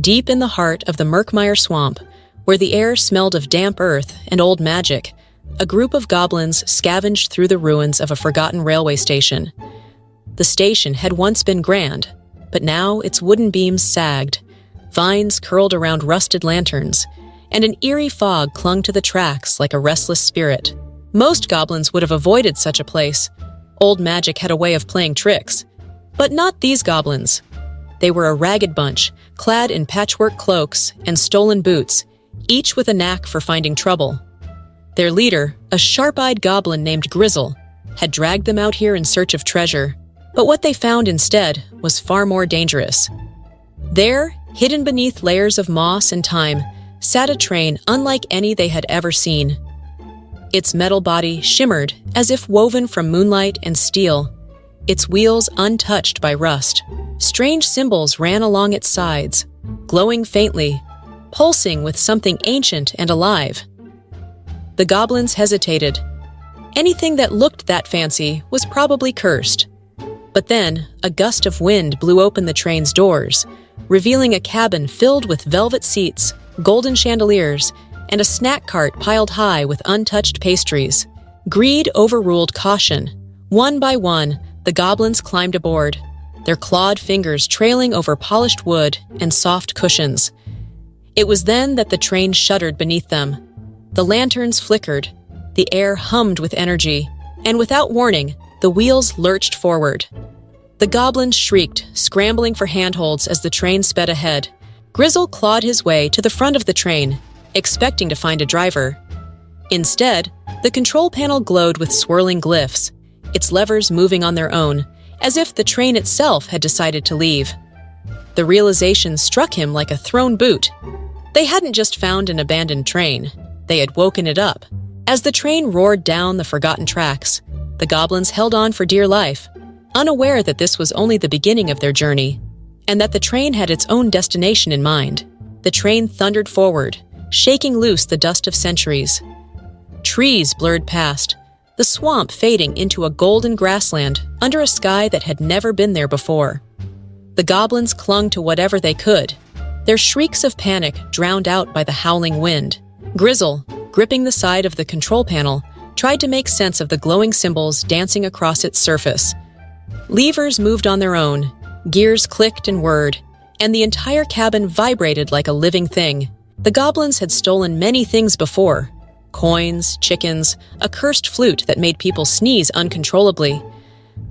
Deep in the heart of the Murkmire Swamp, where the air smelled of damp earth and old magic, a group of goblins scavenged through the ruins of a forgotten railway station. The station had once been grand, but now its wooden beams sagged, vines curled around rusted lanterns, and an eerie fog clung to the tracks like a restless spirit. Most goblins would have avoided such a place. Old magic had a way of playing tricks. But not these goblins. They were a ragged bunch, clad in patchwork cloaks and stolen boots, each with a knack for finding trouble. Their leader, a sharp-eyed goblin named Grizzle, had dragged them out here in search of treasure. But what they found instead was far more dangerous. There, hidden beneath layers of moss and thyme, sat a train unlike any they had ever seen. Its metal body shimmered as if woven from moonlight and steel, its wheels untouched by rust. Strange symbols ran along its sides, glowing faintly, pulsing with something ancient and alive. The goblins hesitated. Anything that looked that fancy was probably cursed. But then, a gust of wind blew open the train's doors, revealing a cabin filled with velvet seats, golden chandeliers, and a snack cart piled high with untouched pastries. Greed overruled caution. One by one, the goblins climbed aboard, their clawed fingers trailing over polished wood and soft cushions. It was then that the train shuddered beneath them. The lanterns flickered, the air hummed with energy, and without warning, the wheels lurched forward. The goblins shrieked, scrambling for handholds as the train sped ahead. Grizzle clawed his way to the front of the train, expecting to find a driver. Instead, the control panel glowed with swirling glyphs, its levers moving on their own, as if the train itself had decided to leave. The realization struck him like a thrown boot. They hadn't just found an abandoned train, they had woken it up. As the train roared down the forgotten tracks, the goblins held on for dear life, unaware that this was only the beginning of their journey, and that the train had its own destination in mind. The train thundered forward, shaking loose the dust of centuries. Trees blurred past, the swamp fading into a golden grassland under a sky that had never been there before. The goblins clung to whatever they could, their shrieks of panic drowned out by the howling wind. Grizzle, gripping the side of the control panel, tried to make sense of the glowing symbols dancing across its surface. Levers moved on their own, gears clicked and whirred, and the entire cabin vibrated like a living thing. The goblins had stolen many things before: coins, chickens, a cursed flute that made people sneeze uncontrollably.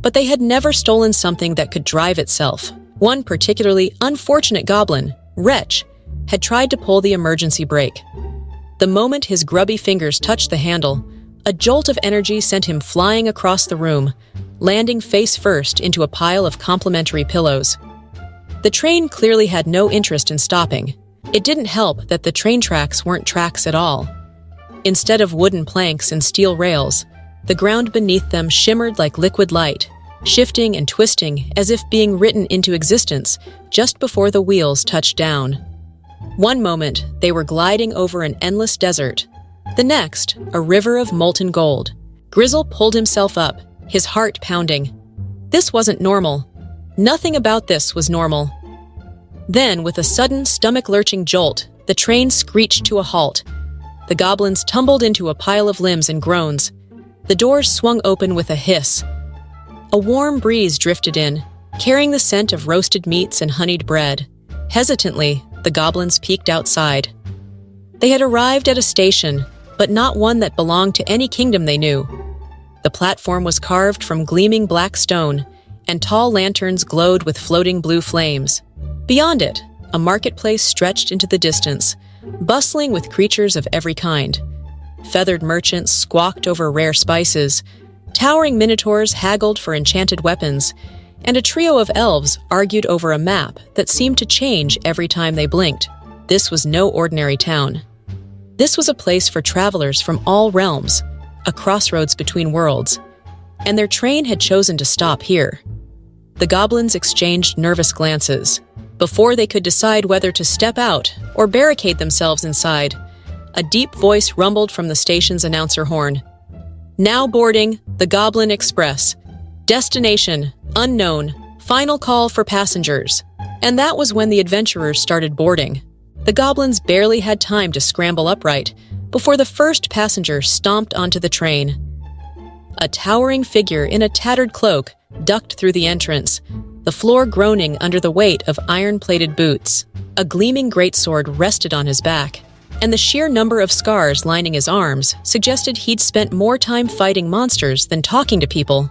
But they had never stolen something that could drive itself. One particularly unfortunate goblin, Wretch, had tried to pull the emergency brake. The moment his grubby fingers touched the handle, a jolt of energy sent him flying across the room, landing face first into a pile of complimentary pillows. The train clearly had no interest in stopping. It didn't help that the train tracks weren't tracks at all. Instead of wooden planks and steel rails, the ground beneath them shimmered like liquid light, shifting and twisting as if being written into existence just before the wheels touched down. One moment, they were gliding over an endless desert. The next, a river of molten gold. Grizzle pulled himself up, his heart pounding. This wasn't normal. Nothing about this was normal. Then, with a sudden stomach-lurching jolt, the train screeched to a halt. The goblins tumbled into a pile of limbs and groans. The doors swung open with a hiss. A warm breeze drifted in, carrying the scent of roasted meats and honeyed bread. Hesitantly, the goblins peeked outside. They had arrived at a station, but not one that belonged to any kingdom they knew. The platform was carved from gleaming black stone, and tall lanterns glowed with floating blue flames. Beyond it, a marketplace stretched into the distance, bustling with creatures of every kind. Feathered merchants squawked over rare spices, towering minotaurs haggled for enchanted weapons, and a trio of elves argued over a map that seemed to change every time they blinked. This was no ordinary town. This was a place for travelers from all realms, a crossroads between worlds, and their train had chosen to stop here. The goblins exchanged nervous glances. Before they could decide whether to step out or barricade themselves inside, a deep voice rumbled from the station's announcer horn. Now boarding the Goblin Express. Destination unknown. Final call for passengers. And that was when the adventurers started boarding. The goblins barely had time to scramble upright before the first passenger stomped onto the train. A towering figure in a tattered cloak ducked through the entrance, the floor groaning under the weight of iron-plated boots. A gleaming greatsword rested on his back, and the sheer number of scars lining his arms suggested he'd spent more time fighting monsters than talking to people.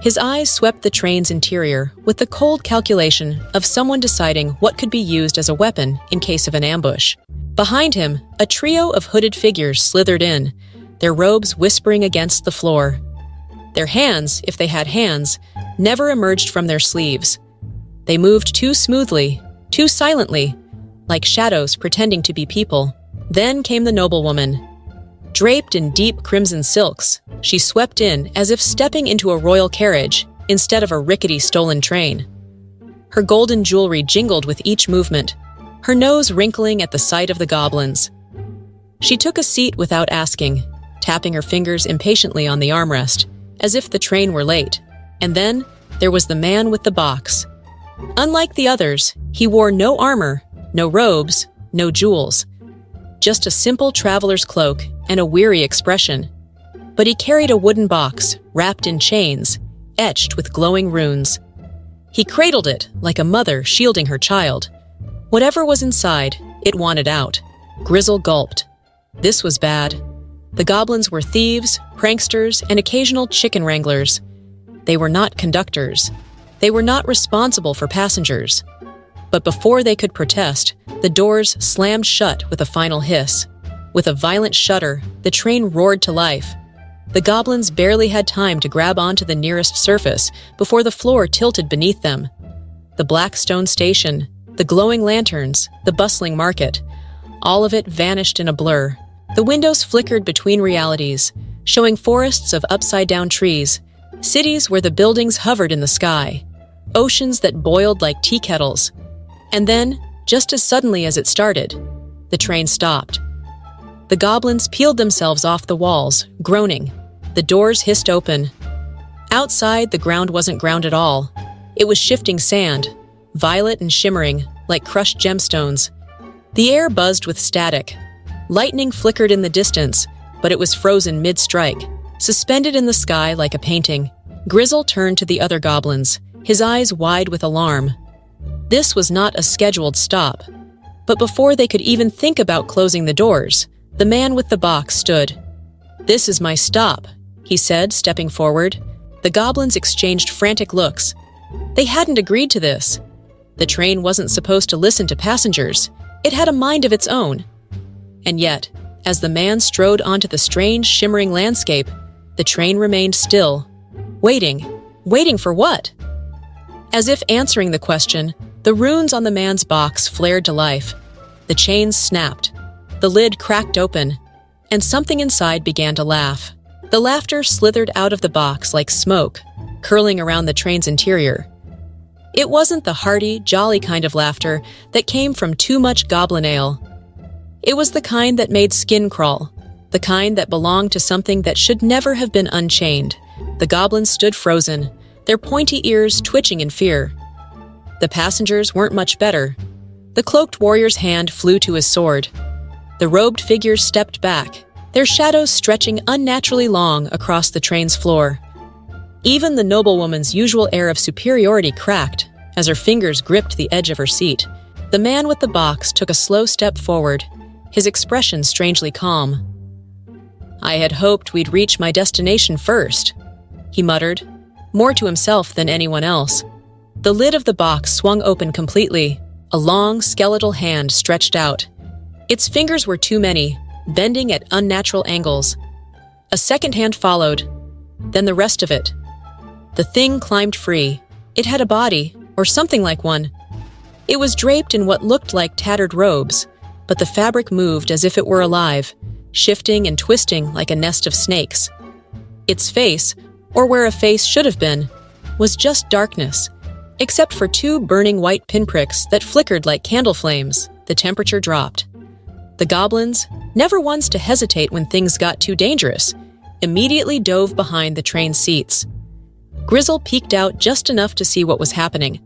His eyes swept the train's interior with the cold calculation of someone deciding what could be used as a weapon in case of an ambush. Behind him, a trio of hooded figures slithered in, their robes whispering against the floor. Their hands, if they had hands, never emerged from their sleeves. They moved too smoothly, too silently, like shadows pretending to be people. Then came the noblewoman. Draped in deep crimson silks, she swept in as if stepping into a royal carriage instead of a rickety stolen train. Her golden jewelry jingled with each movement, her nose wrinkling at the sight of the goblins. She took a seat without asking, tapping her fingers impatiently on the armrest, as if the train were late. And then there was the man with the box. Unlike the others, he wore no armor, no robes, no jewels. Just a simple traveler's cloak and a weary expression. But he carried a wooden box, wrapped in chains, etched with glowing runes. He cradled it like a mother shielding her child. Whatever was inside, it wanted out. Grizzle gulped. This was bad. The goblins were thieves, pranksters, and occasional chicken wranglers. They were not conductors. They were not responsible for passengers. But before they could protest, the doors slammed shut with a final hiss. With a violent shudder, the train roared to life. The goblins barely had time to grab onto the nearest surface before the floor tilted beneath them. The black stone station, the glowing lanterns, the bustling market, all of it vanished in a blur. The windows flickered between realities, showing forests of upside-down trees, cities where the buildings hovered in the sky, oceans that boiled like tea kettles. And then, just as suddenly as it started, the train stopped. The goblins peeled themselves off the walls, groaning. The doors hissed open. Outside, the ground wasn't ground at all. It was shifting sand, violet and shimmering, like crushed gemstones. The air buzzed with static. Lightning flickered in the distance, but it was frozen mid-strike, suspended in the sky like a painting. Grizzle turned to the other goblins, his eyes wide with alarm. This was not a scheduled stop. But before they could even think about closing the doors, the man with the box stood. "This is my stop," he said, stepping forward. The goblins exchanged frantic looks. They hadn't agreed to this. The train wasn't supposed to listen to passengers. It had a mind of its own. And yet, as the man strode onto the strange, shimmering landscape, the train remained still. Waiting. Waiting for what? As if answering the question, the runes on the man's box flared to life. The chains snapped. The lid cracked open, and something inside began to laugh. The laughter slithered out of the box like smoke, curling around the train's interior. It wasn't the hearty, jolly kind of laughter that came from too much goblin ale. It was the kind that made skin crawl, the kind that belonged to something that should never have been unchained. The goblins stood frozen, their pointy ears twitching in fear. The passengers weren't much better. The cloaked warrior's hand flew to his sword. The robed figures stepped back, their shadows stretching unnaturally long across the train's floor. Even the noblewoman's usual air of superiority cracked as her fingers gripped the edge of her seat. The man with the box took a slow step forward, his expression strangely calm. "I had hoped we'd reach my destination first," he muttered, more to himself than anyone else. The lid of the box swung open completely, a long, skeletal hand stretched out. Its fingers were too many, bending at unnatural angles. A second hand followed, then the rest of it. The thing climbed free. It had a body, or something like one. It was draped in what looked like tattered robes, but the fabric moved as if it were alive, shifting and twisting like a nest of snakes. Its face, or where a face should have been, was just darkness, except for two burning white pinpricks that flickered like candle flames. The temperature dropped. The goblins, never ones to hesitate when things got too dangerous, immediately dove behind the train seats. Grizzle peeked out just enough to see what was happening.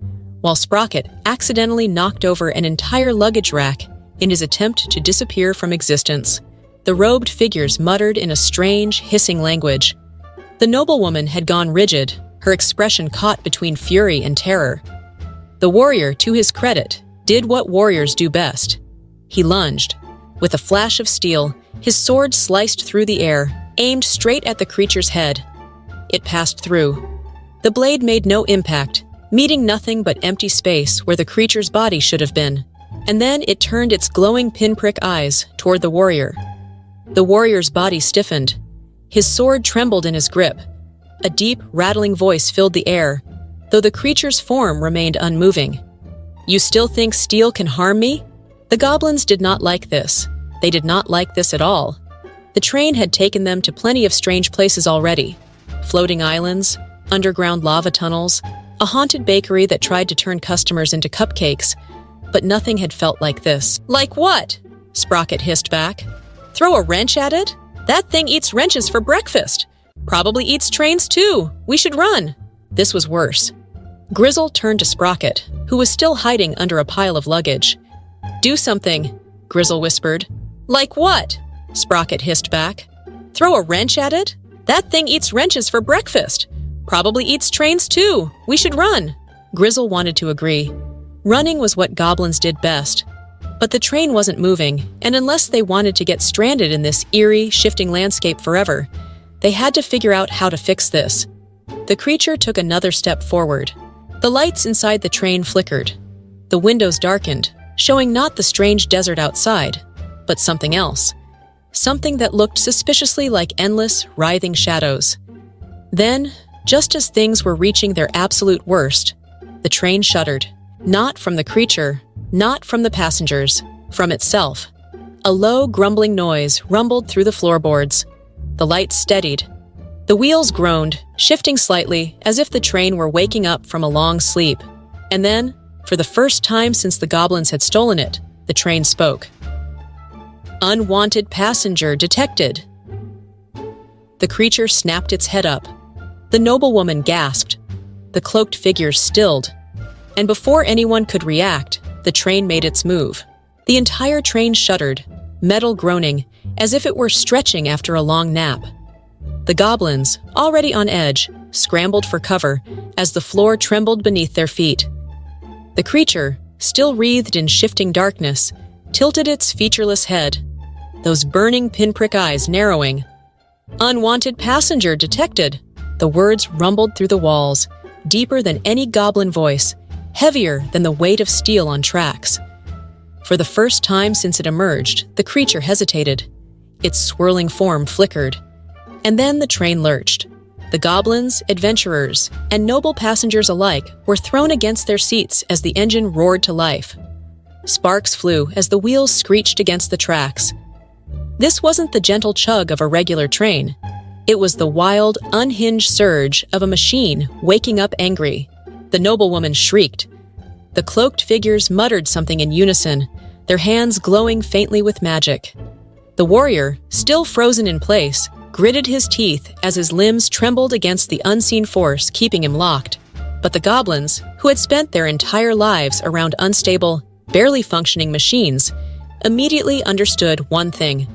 while Sprocket accidentally knocked over an entire luggage rack in his attempt to disappear from existence. The robed figures muttered in a strange, hissing language. The noblewoman had gone rigid, her expression caught between fury and terror. The warrior, to his credit, did what warriors do best. He lunged. With a flash of steel, his sword sliced through the air, aimed straight at the creature's head. It passed through. The blade made no impact, meeting nothing but empty space where the creature's body should have been. And then it turned its glowing pinprick eyes toward the warrior. The warrior's body stiffened. His sword trembled in his grip. A deep, rattling voice filled the air, though the creature's form remained unmoving. "You still think steel can harm me?" The goblins did not like this. They did not like this at all. The train had taken them to plenty of strange places already. Floating islands, underground lava tunnels, a haunted bakery that tried to turn customers into cupcakes, but nothing had felt like this. "Like what?" Sprocket hissed back. "Throw a wrench at it? That thing eats wrenches for breakfast. Probably eats trains too. We should run." This was worse. Grizzle turned to Sprocket, who was still hiding under a pile of luggage. "Do something," Grizzle whispered. "Like what?" Sprocket hissed back. "Throw a wrench at it? That thing eats wrenches for breakfast. Probably eats trains too. We should run." Grizzle wanted to agree. Running was what goblins did best. But the train wasn't moving, and unless they wanted to get stranded in this eerie, shifting landscape forever, they had to figure out how to fix this. The creature took another step forward. The lights inside the train flickered. The windows darkened, showing not the strange desert outside, but something else. Something that looked suspiciously like endless, writhing shadows. Then, just as things were reaching their absolute worst, the train shuddered. Not from the creature, not from the passengers, from itself. A low, grumbling noise rumbled through the floorboards. The lights steadied. The wheels groaned, shifting slightly as if the train were waking up from a long sleep. And then, for the first time since the goblins had stolen it, the train spoke. "Unwanted passenger detected." The creature snapped its head up. The noblewoman gasped. The cloaked figures stilled. And before anyone could react, the train made its move. The entire train shuddered, metal groaning, as if it were stretching after a long nap. The goblins, already on edge, scrambled for cover as the floor trembled beneath their feet. The creature, still wreathed in shifting darkness, tilted its featureless head, those burning pinprick eyes narrowing. "Unwanted passenger detected." The words rumbled through the walls, deeper than any goblin voice, heavier than the weight of steel on tracks. For the first time since it emerged, the creature hesitated. Its swirling form flickered. And then the train lurched. The goblins, adventurers, and noble passengers alike were thrown against their seats as the engine roared to life. Sparks flew as the wheels screeched against the tracks. This wasn't the gentle chug of a regular train. It was the wild, unhinged surge of a machine waking up angry. The noblewoman shrieked. The cloaked figures muttered something in unison, their hands glowing faintly with magic. The warrior, still frozen in place, gritted his teeth as his limbs trembled against the unseen force keeping him locked. But the goblins, who had spent their entire lives around unstable, barely functioning machines, immediately understood one thing.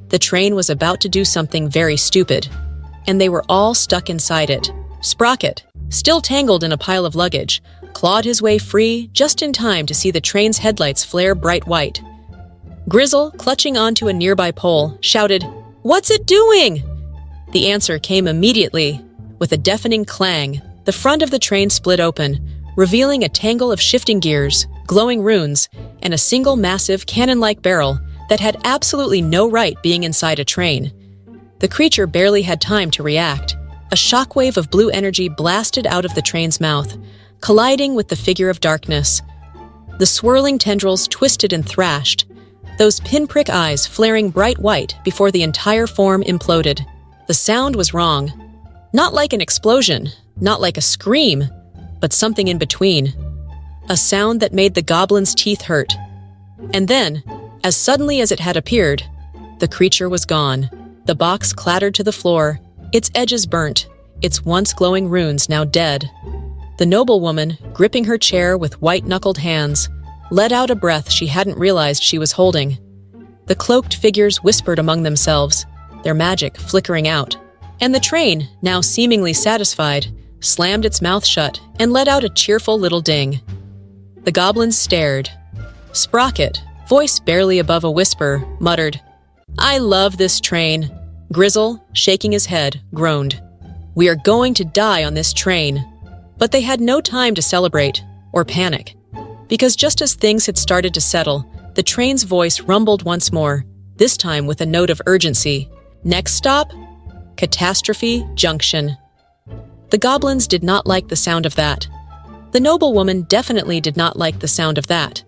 The train was about to do something very stupid, and they were all stuck inside it. Sprocket, still tangled in a pile of luggage, clawed his way free just in time to see the train's headlights flare bright white. Grizzle, clutching onto a nearby pole, shouted, "What's it doing?" The answer came immediately. With a deafening clang, the front of the train split open, revealing a tangle of shifting gears, glowing runes, and a single massive cannon-like barrel that had absolutely no right being inside a train. The creature barely had time to react. A shockwave of blue energy blasted out of the train's mouth, colliding with the figure of darkness. The swirling tendrils twisted and thrashed, those pinprick eyes flaring bright white before the entire form imploded. The sound was wrong. Not like an explosion, not like a scream, but something in between. A sound that made the goblin's teeth hurt. And then, as suddenly as it had appeared, the creature was gone. The box clattered to the floor, its edges burnt, its once glowing runes now dead. The noblewoman, gripping her chair with white-knuckled hands, let out a breath she hadn't realized she was holding. The cloaked figures whispered among themselves, their magic flickering out. And the train, now seemingly satisfied, slammed its mouth shut and let out a cheerful little ding. The goblins stared. Sprocket, voice barely above a whisper, muttered, "I love this train." Grizzle, shaking his head, groaned, "We are going to die on this train." But they had no time to celebrate or panic, because just as things had started to settle, the train's voice rumbled once more, this time with a note of urgency. Next stop? Catastrophe Junction. The goblins did not like the sound of that. The noblewoman definitely did not like the sound of that.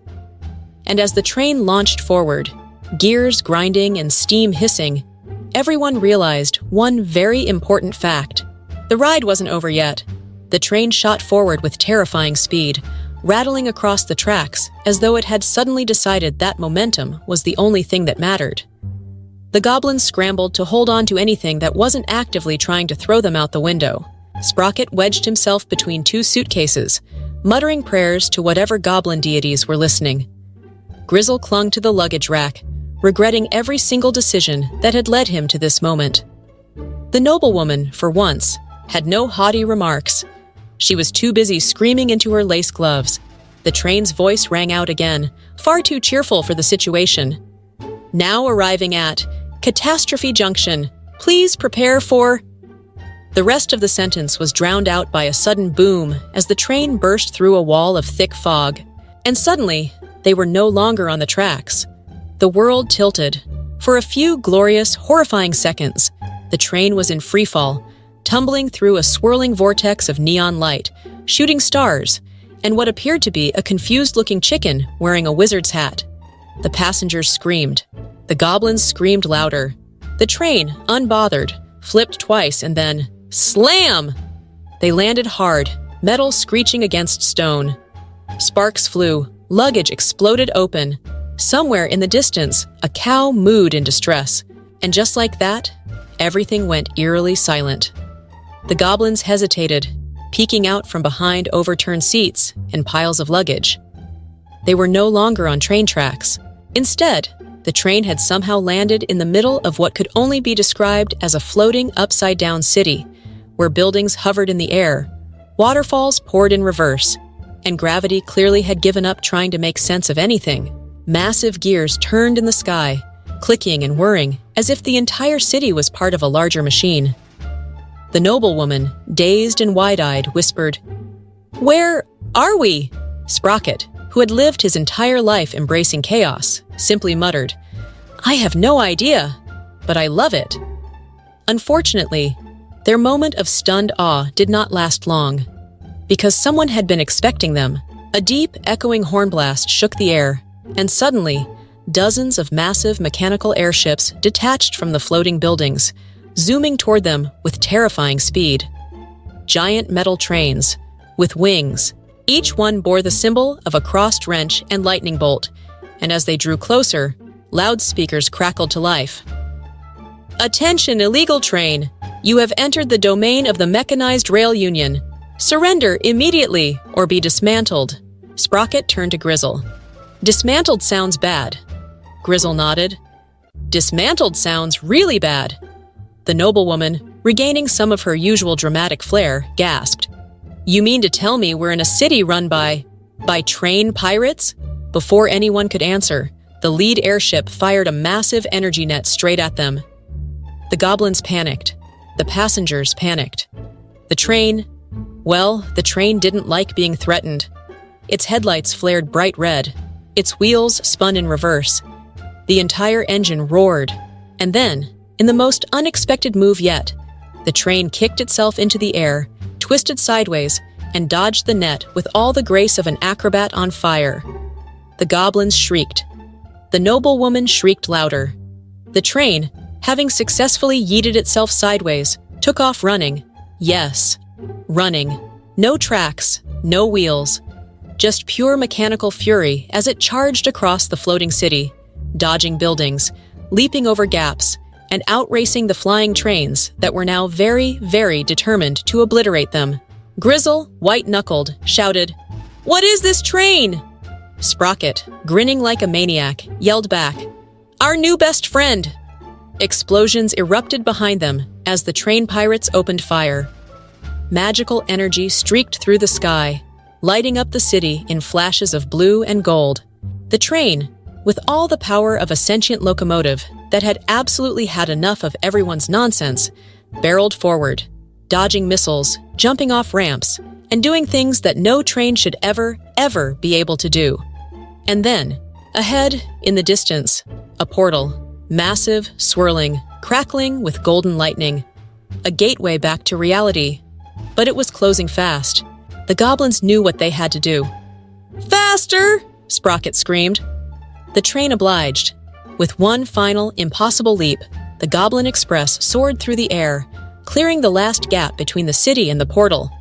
And as the train launched forward, gears grinding and steam hissing, everyone realized one very important fact. The ride wasn't over yet. The train shot forward with terrifying speed, rattling across the tracks as though it had suddenly decided that momentum was the only thing that mattered. The goblins scrambled to hold on to anything that wasn't actively trying to throw them out the window. Sprocket wedged himself between two suitcases, muttering prayers to whatever goblin deities were listening. Grizzle clung to the luggage rack, regretting every single decision that had led him to this moment. The noblewoman, for once, had no haughty remarks. She was too busy screaming into her lace gloves. The train's voice rang out again, far too cheerful for the situation. Now arriving at Catastrophe Junction. Please prepare for... The rest of the sentence was drowned out by a sudden boom as the train burst through a wall of thick fog. And suddenly, they were no longer on the tracks. The world tilted. For a few glorious, horrifying seconds, the train was in freefall, tumbling through a swirling vortex of neon light, shooting stars, and what appeared to be a confused-looking chicken wearing a wizard's hat. The passengers screamed. The goblins screamed louder. The train, unbothered, flipped twice and then, slam! They landed hard, metal screeching against stone. Sparks flew, luggage exploded open. Somewhere in the distance, a cow mooed in distress. And just like that, everything went eerily silent. The goblins hesitated, peeking out from behind overturned seats and piles of luggage. They were no longer on train tracks. Instead, the train had somehow landed in the middle of what could only be described as a floating upside-down city, where buildings hovered in the air, waterfalls poured in reverse, and gravity clearly had given up trying to make sense of anything. Massive gears turned in the sky, clicking and whirring as if the entire city was part of a larger machine. The noblewoman, dazed and wide-eyed, whispered, "Where are we?" Sprocket, who had lived his entire life embracing chaos, simply muttered, "I have no idea, but I love it." Unfortunately, their moment of stunned awe did not last long, because someone had been expecting them. A deep, echoing horn blast shook the air, and suddenly, dozens of massive mechanical airships detached from the floating buildings, zooming toward them with terrifying speed. Giant metal trains, with wings, each one bore the symbol of a crossed wrench and lightning bolt, and as they drew closer, loudspeakers crackled to life. "Attention, illegal train! You have entered the domain of the Mechanized Rail Union. Surrender immediately or be dismantled." Sprocket turned to Grizzle. "Dismantled sounds bad." Grizzle nodded. "Dismantled sounds really bad." The noblewoman, regaining some of her usual dramatic flair, gasped. "You mean to tell me we're in a city run by train pirates?" Before anyone could answer, the lead airship fired a massive energy net straight at them. The goblins panicked. The passengers panicked. The train didn't like being threatened. Its headlights flared bright red. Its wheels spun in reverse. The entire engine roared. And then, in the most unexpected move yet, the train kicked itself into the air, twisted sideways, and dodged the net with all the grace of an acrobat on fire. The goblins shrieked. The noblewoman shrieked louder. The train, having successfully yeeted itself sideways, took off running. Yes, running. No tracks, no wheels. Just pure mechanical fury as it charged across the floating city, dodging buildings, leaping over gaps, and outracing the flying trains that were now very, very determined to obliterate them. Grizzle, white-knuckled, shouted, "What is this train?" Sprocket, grinning like a maniac, yelled back, "Our new best friend!" Explosions erupted behind them as the train pirates opened fire. Magical energy streaked through the sky, lighting up the city in flashes of blue and gold. The train, with all the power of a sentient locomotive that had absolutely had enough of everyone's nonsense, barreled forward, dodging missiles, jumping off ramps, and doing things that no train should ever be able to do. And then, ahead, in the distance, a portal, massive, swirling, crackling with golden lightning. A gateway back to reality. But it was closing fast. The goblins knew what they had to do. "Faster!" Sprocket screamed. The train obliged. With one final, impossible leap, the Goblin Express soared through the air, clearing the last gap between the city and the portal.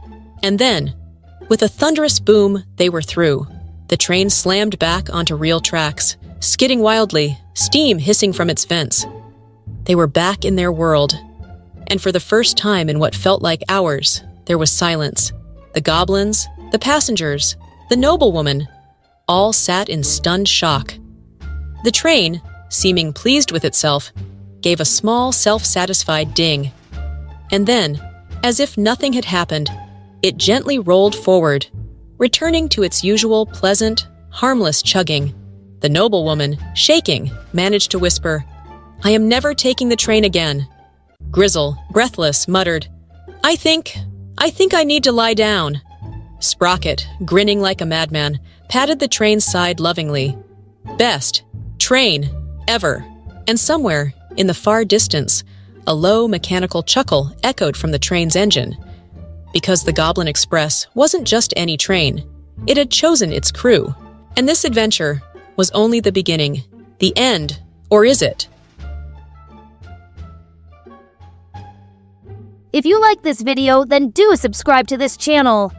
And then, with a thunderous boom, they were through. The train slammed back onto real tracks, skidding wildly, steam hissing from its vents. They were back in their world. And for the first time in what felt like hours, there was silence. The goblins, the passengers, the noblewoman, all sat in stunned shock. The train, seeming pleased with itself, gave a small, self-satisfied ding. And then, as if nothing had happened, it gently rolled forward, returning to its usual pleasant, harmless chugging. The noblewoman, shaking, managed to whisper, "I am never taking the train again." Grizzle, breathless, muttered, I think I need to lie down." Sprocket, grinning like a madman, patted the train's side lovingly. Best train ever. And somewhere, in the far distance, a low mechanical chuckle echoed from the train's engine. Because the Goblin Express wasn't just any train. It had chosen its crew. And this adventure was only the beginning. The end, or is it? If you like this video, then do subscribe to this channel.